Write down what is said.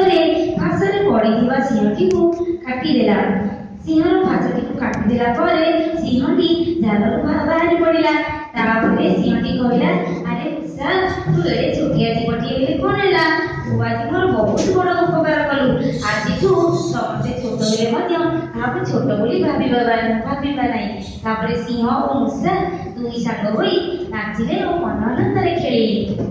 ପରେ ଘାସରେ ପଡ଼ିଥିବା ସିଂହଟିକୁ କାଟିଦେଲା। ସିଂହର ଘାସଟିକୁ କାଟିଦେଲା ପରେ ସିଂହଟି ଜାଲରୁ ବାହାରି ପଡ଼ିଲା। ତାପରେ ସିଂହଟି କହିଲା, ଆରେ ମୂଷା, ତୁ ଏଡ଼େ ଛୋଟିଆ ଜୀବଟିଏ ହେଲେ କ'ଣ ହେଲା? ତୁ ଆଜି ମୋର ବହୁତ ବଡ଼ ଉପକାର କଲୁ। ଆଜିଠୁ ସମସ୍ତେ ଛୋଟ ହେଲେ ମଧ୍ୟ କାହାକୁ ଛୋଟ ବୋଲି ଭାବିବା ନାହିଁ। ତାପରେ ସିଂହ ଓ ମୂଷା ଦୁଇ ସାଙ୍ଗ ହୋଇ ନାଚିଲେ ଓ ମନ ଆନନ୍ଦରେ ଖେଳିଲେ।